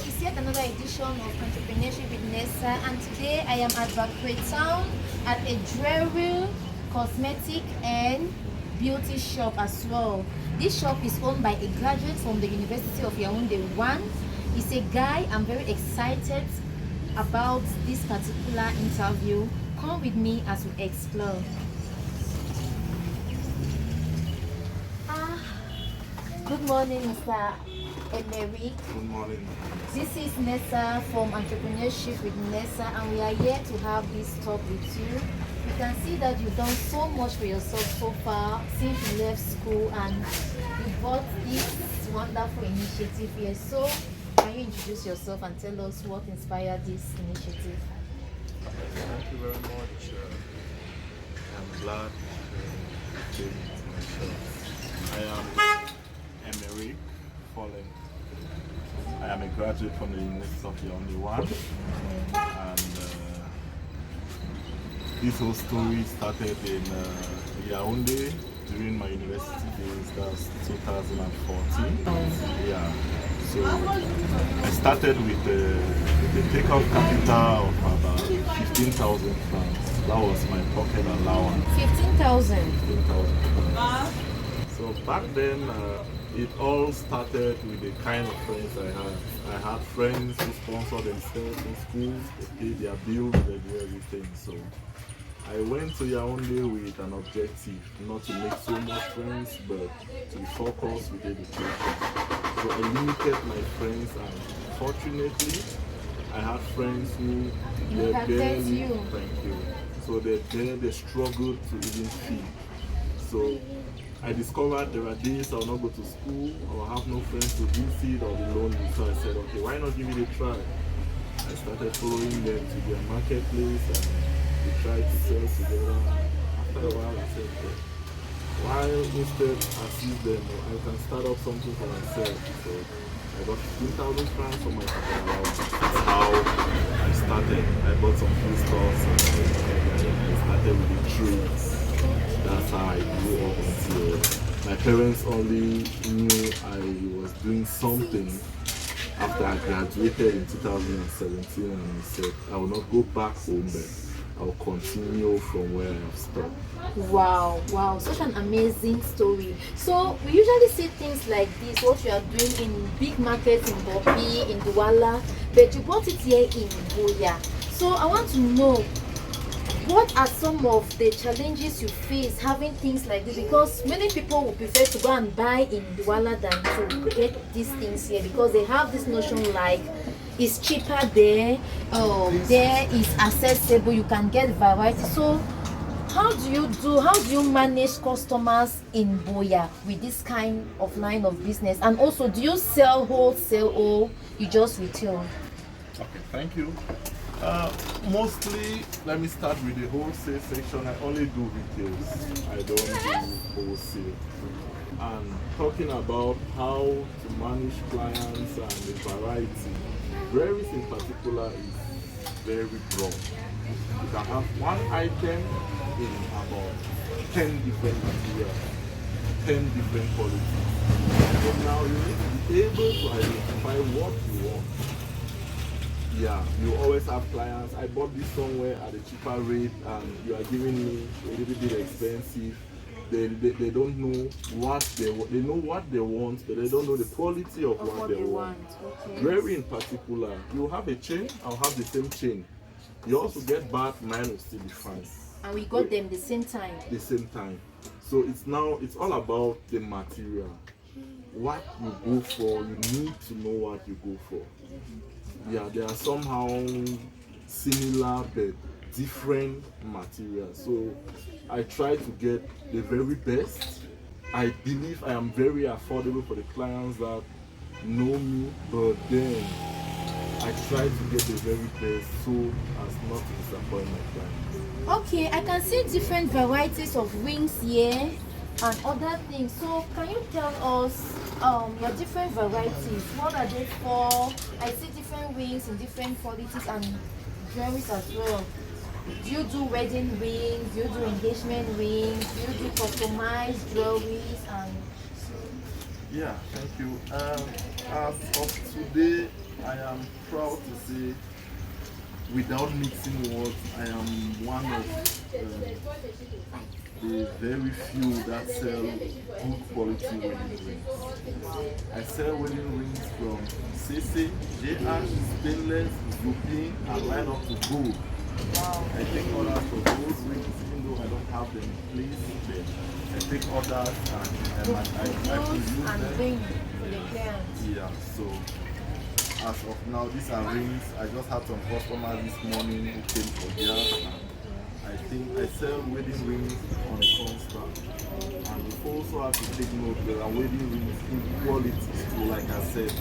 It's yet another edition of Entrepreneurship with Nessa, and today I am at Town at a jewelry, cosmetic, and beauty shop as well. This shop is owned by a graduate from the University of Yaoundé 1. He's a guy I'm very excited about this particular interview. Come with me as we explore. Good morning, Mr. Emery. Good morning. This is Nessa from Entrepreneurship with Nessa, and we are here to have this talk with you. You can see that you've done so much for yourself so far since you left school, and you bought this wonderful initiative here. So, can you introduce yourself and tell us what inspired this initiative? Thank you very much. I'm glad you came to my show. I am Emery Fallen. I am a graduate from the University of Yaoundé 1, and this whole story started in Yaoundé during my university days. That's 2014. Yeah. So I started with the takeoff capital of about 15,000 francs. That was my pocket allowance. 15,000. 15,000. So back then, it all started with the kind of friends I had. I had friends who sponsored themselves in school, they paid their bills, they do everything. So I went to Yaoundé with an objective, not to make so much friends, but to focus with education. So I limited my friends, and fortunately, I had friends who were barely, thank you. So they struggled to even feed. So I discovered there are days I will not go to school, or have no friends to visit, or be lonely. So I said, okay, why not give it a try? I started following them to their marketplace, and we tried to sell together. After a while, I said, okay, why instead assist them, or I can start up something for myself. So I got 15,000 francs from my pocket allowance. That's how I started. I bought some food stores, and I started with the trades. That's how I grew up until my parents only knew I was doing something after I graduated in 2017, and I said I will not go back home, but I will continue from where I have stopped. Wow, such an amazing story. So we usually see things like this, what you are doing in big markets in Bopi, in Douala, but you bought it here in Boya. So I want to know, what are some of the challenges you face having things like this? Because many people would prefer to go and buy in Douala than to get these things here, because they have this notion like it's cheaper there, there is accessible, you can get variety. So how do you manage customers in Boya with this kind of line of business? And also, do you sell wholesale or you just retail? Okay, thank you. Mostly, let me start with the wholesale section. I only do retails. I don't do wholesale. And talking about how to manage clients and the variety, berries in particular is very broad. You can have one item in about 10 different materials, 10 different qualities. So now you need to be able to identify what you want. Yeah, you always have clients. I bought this somewhere at a cheaper rate, and you are giving me a little bit expensive. They don't know what they want. They know what they want, but they don't know the quality of what they want. Okay. Very in particular, you have a chain, I'll have the same chain. You also get bad, mine will still be fine. And we got them the same time. The same time. So it's all about the material. What you go for, you need to know what you go for. Yeah, they are somehow similar but different materials. So I try to get the very best. I believe I am very affordable for the clients that know me, but then I try to get the very best so as not to disappoint my clients. Okay, I can see different varieties of rings here and other things. So can you tell us your different varieties? What are they for? I see different rings in different qualities and jewelries as well. Do you do wedding rings? Do you do engagement rings? Do you do customized jewelries? And yeah, thank you. As of today, I am proud to say, without mixing words, I am one of the very few that sell good quality wedding rings. I sell wedding rings from CC, JH, stainless, Zupin, and right up to gold. I take orders for gold rings, even though I don't have them in place. But I take orders and I produce them. For the clients. Yeah, so as of now, these are rings. I just had some customers this morning who came for theirs. I think I sell wedding rings on a constant. And we also have to take note there are wedding rings in qualities too, like I said,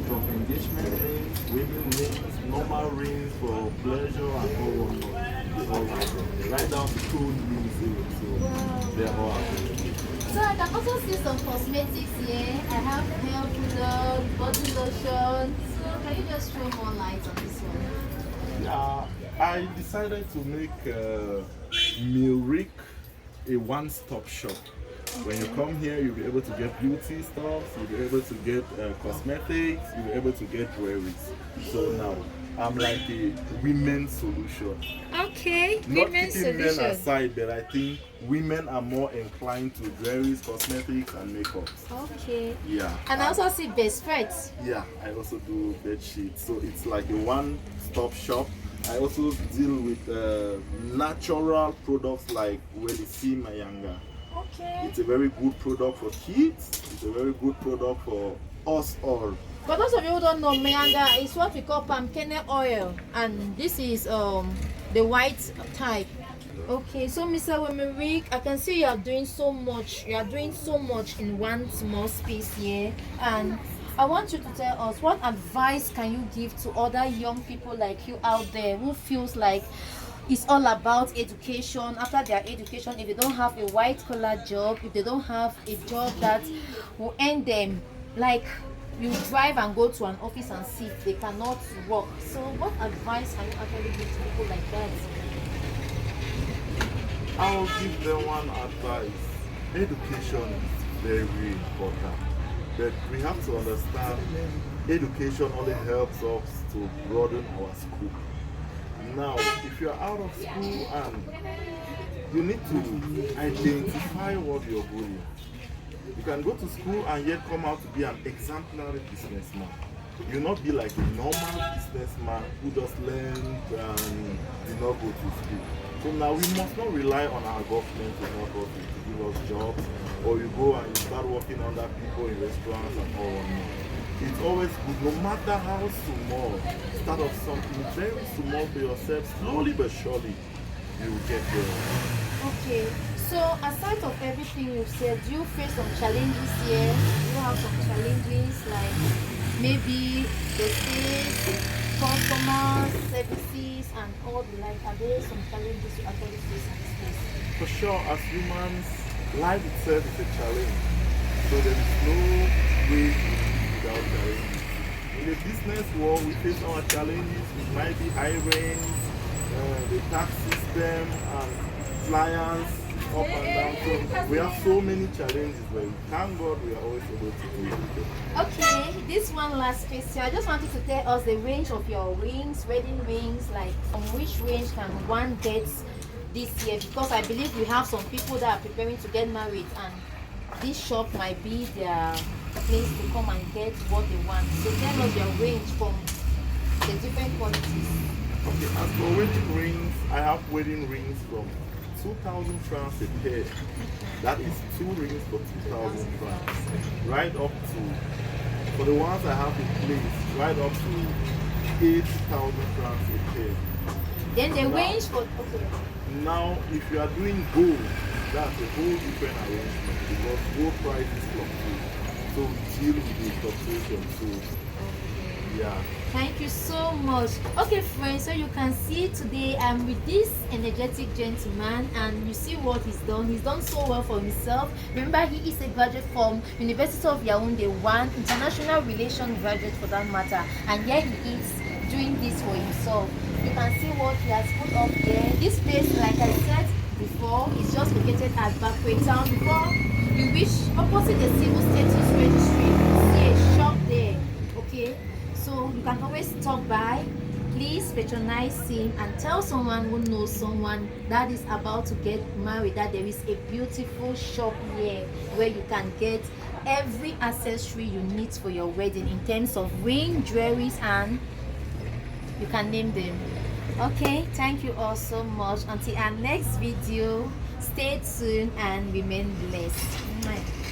from engagement rings, wedding rings, normal rings for pleasure and all whatnot. They all have them. Right down to cold rings even, so they're all available. So I can also see some cosmetics here. I have hair product, body lotion. So can you just throw more light on this one? Yeah, I decided to make Milric a one-stop shop. When you come here, you'll be able to get beauty stuff, you'll be able to get cosmetics, you'll be able to get jewelries. So now, I'm like a women's solution. Okay, Not women's keeping men solution. aside, but I think women are more inclined to jewelries, cosmetics, and makeup. Okay. Yeah. And I also see bedspreads. Yeah, I also do bed sheets. So it's like a one-stop shop. I also deal with natural products like Welisi Mayanga. Okay. It's a very good product for kids. It's a very good product for us all. For those of you who don't know, Mayanga is what we call palm kernel oil, and this is the white type. Okay, so Mr. Wemirik, I can see you are doing so much. You are doing so much in one small space here, and I want you to tell us what advice can you give to other young people like you out there who feels like it's all about education. After their education, if they don't have a white collar job, if they don't have a job that will earn them, like you drive and go to an office and sit, they cannot work. So what advice can you actually give to people like that? I'll give them one advice. Education is very important. But we have to understand education only helps us to broaden our scope. Now, if you're out of school and you need to identify what you're doing, you can go to school and yet come out to be an exemplary businessman. You'll not be like a normal businessman who just learned and did not go to school. So now we must not rely on our government to help us to give us jobs, or you go and you start working under people in restaurants and all that. It's always good, no matter how small, start off something very small for yourself, slowly but surely you will get there. Okay, so aside of everything you've said, do you face some challenges here? Do you have some challenges like maybe the sales, customers, services, and all the like? Are there some challenges you actually face in this place? For sure, as humans, life itself is a challenge. So there is no way to live without challenges. In the business world, we face our challenges. It might be high rents, the tax system, and flyers up and down. So we have so many challenges, but thank God we are always able to do it. Okay, this one last question. I just wanted to tell us the range of your rings, wedding rings, like from which range can one get this year? Because I believe we have some people that are preparing to get married, and this shop might be their place to come and get what they want. So tell us your range from the different qualities. Okay, as for wedding rings, I have wedding rings from 2,000 francs a pair. That is 2 rings for 2,000 francs. Right up to, for the ones I have in place, right up to 8,000 francs a pair. Then the range for Now, if you are doing gold, that's a whole different arrangement because gold prices fluctuate. So we deal with the fluctuation. So, yeah. Thank you so much. Okay, friends, so you can see today I'm with this energetic gentleman, and you see what he's done. He's done so well for himself. Remember, he is a graduate from University of Yaoundé 1, international relations graduate for that matter, and here he is doing this for himself. You can see what he has put up here. This place, like I said before, is just located at Bakwe Town. Before you reach opposite the civil status registry, you see a shop there. Okay, so you can always stop by. Please patronize him and tell someone who knows someone that is about to get married that there is a beautiful shop here where you can get every accessory you need for your wedding in terms of ring, jewelries, and you can name them. Okay, thank you all so much. Until our next video, stay tuned and remain blessed.